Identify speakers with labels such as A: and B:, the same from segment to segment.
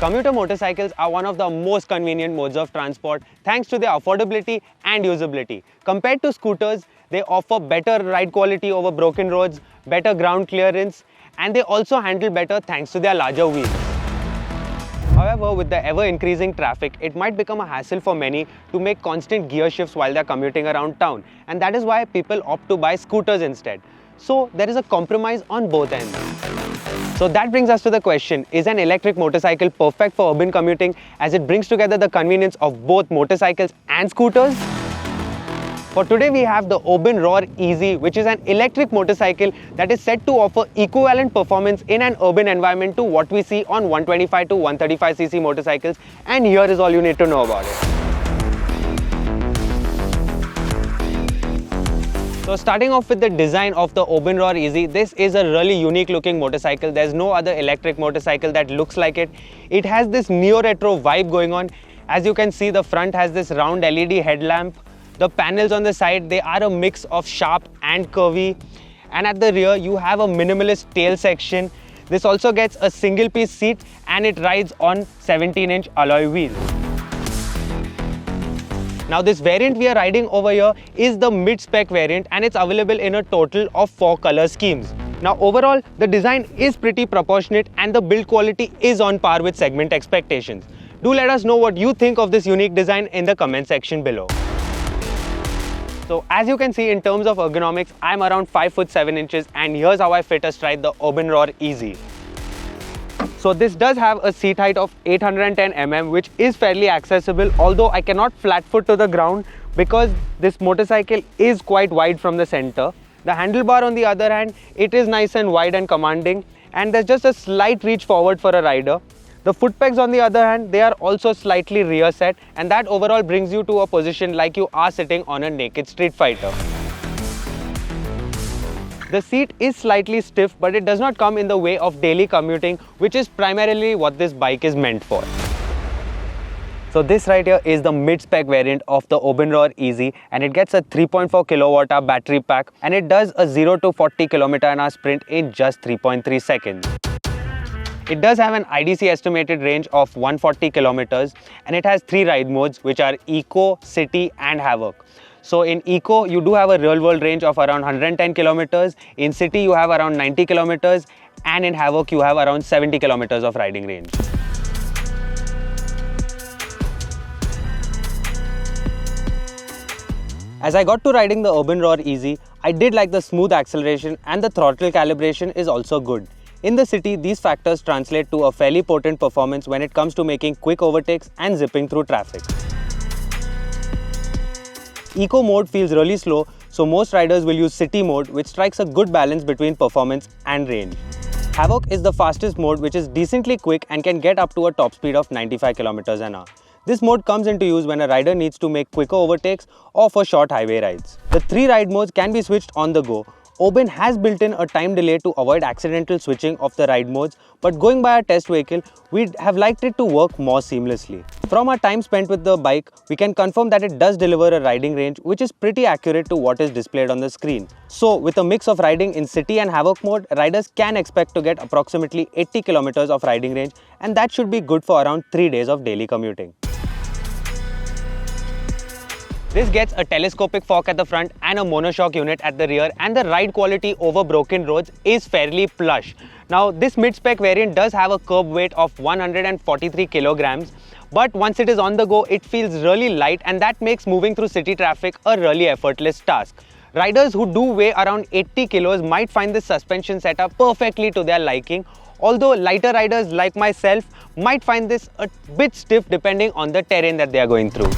A: Commuter motorcycles are one of the most convenient modes of transport thanks to their affordability and usability. Compared to scooters, they offer better ride quality over broken roads, better ground clearance, and they also handle better thanks to their larger wheels. However, with the ever-increasing traffic, it might become a hassle for many to make constant gear shifts while they're commuting around town, and that is why people opt to buy scooters instead. So there is a compromise on both ends. So that brings us to the question, is an electric motorcycle perfect for urban commuting as it brings together the convenience of both motorcycles and scooters? For today we have the Oben Rorr EZ, which is an electric motorcycle that is set to offer equivalent performance in an urban environment to what we see on 125 to 135cc motorcycles, and here is all you need to know about it. So starting off with the design of the Oben Rorr EZ, this is a really unique looking motorcycle. There's no other electric motorcycle that looks like it. It has this neo-retro vibe going on. As you can see, the front has this round LED headlamp. The panels on the side, they are a mix of sharp and curvy. And at the rear, you have a minimalist tail section. This also gets a single piece seat and it rides on 17-inch alloy wheels. Now this variant we are riding over here is the mid-spec variant and it's available in a total of 4 color schemes. Now overall, the design is pretty proportionate and the build quality is on par with segment expectations. Do let us know what you think of this unique design in the comment section below. So as you can see, in terms of ergonomics, I'm around 5 foot 7 inches and here's how I fit astride the Oben Rorr EZ. So this does have a seat height of 810 mm, which is fairly accessible, although I cannot flat foot to the ground because this motorcycle is quite wide from the center. The handlebar on the other hand, it is nice and wide and commanding, and there's just a slight reach forward for a rider. The foot pegs on the other hand, they are also slightly rear set, and that overall brings you to a position like you are sitting on a naked street fighter. The seat is slightly stiff, but it does not come in the way of daily commuting, which is primarily what this bike is meant for. So this right here is the mid-spec variant of the Oben Rorr EZ, and it gets a 3.4 kWh battery pack, and it does a 0 to 40 km/h sprint in just 3.3 seconds. It does have an IDC estimated range of 140 kilometers, and it has 3 ride modes, which are Eco, City and Havoc. So in Eco, you do have a real world range of around 110 kilometers, in City you have around 90 kilometers, and in Havoc you have around 70 kilometers of riding range. As I got to riding the Oben Rorr EZ, I did like the smooth acceleration and the throttle calibration is also good. In the city, these factors translate to a fairly potent performance when it comes to making quick overtakes and zipping through traffic. Eco mode feels really slow, so most riders will use City mode, which strikes a good balance between performance and range. Havoc is the fastest mode, which is decently quick and can get up to a top speed of 95 km/h. This mode comes into use when a rider needs to make quicker overtakes or for short highway rides. The 3 ride modes can be switched on the go. Oben has built in a time delay to avoid accidental switching of the ride modes, but going by a test vehicle, we'd have liked it to work more seamlessly. From our time spent with the bike, we can confirm that it does deliver a riding range which is pretty accurate to what is displayed on the screen. So with a mix of riding in City and Havoc mode, riders can expect to get approximately 80 kilometers of riding range, and that should be good for around 3 days of daily commuting. This gets a telescopic fork at the front and a monoshock unit at the rear, and the ride quality over broken roads is fairly plush. Now this mid-spec variant does have a curb weight of 143 kilograms, but once it is on the go, it feels really light, and that makes moving through city traffic a really effortless task. Riders who do weigh around 80 kilos might find this suspension setup perfectly to their liking, although lighter riders like myself might find this a bit stiff depending on the terrain that they are going through.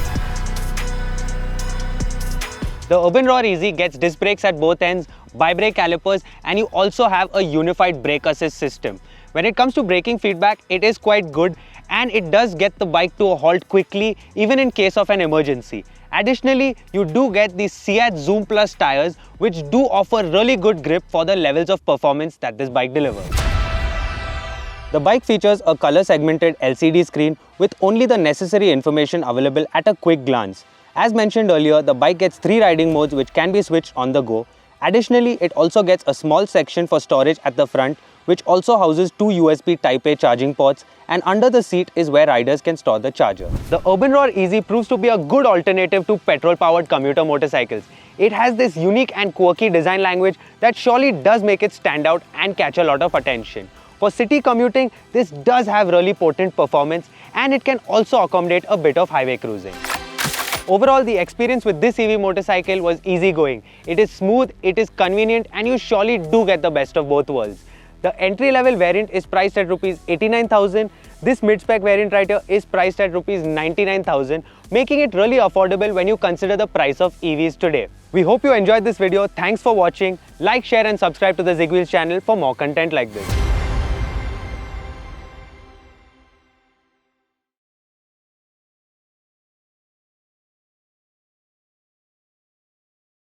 A: The Oben Rorr EZ gets disc brakes at both ends, bi-brake calipers, and you also have a unified brake assist system. When it comes to braking feedback, it is quite good, and it does get the bike to a halt quickly even in case of an emergency. Additionally, you do get the CH Zoom Plus tires, which do offer really good grip for the levels of performance that this bike delivers. The bike features a color segmented LCD screen with only the necessary information available at a quick glance. As mentioned earlier, the bike gets 3 riding modes which can be switched on the go. Additionally, it also gets a small section for storage at the front, which also houses two USB Type-A charging ports, and under the seat is where riders can store the charger. The Oben Rorr EZ proves to be a good alternative to petrol-powered commuter motorcycles. It has this unique and quirky design language that surely does make it stand out and catch a lot of attention. For city commuting, this does have really potent performance, and it can also accommodate a bit of highway cruising. Overall, the experience with this EV motorcycle was easygoing. It is smooth, it is convenient, and you surely do get the best of both worlds. The entry-level variant is priced at Rs 89,000. This mid-spec variant right here is priced at Rs 99,000, making it really affordable when you consider the price of EVs today. We hope you enjoyed this video. Thanks for watching. Like, share and subscribe to the ZigWheels channel for more content like this.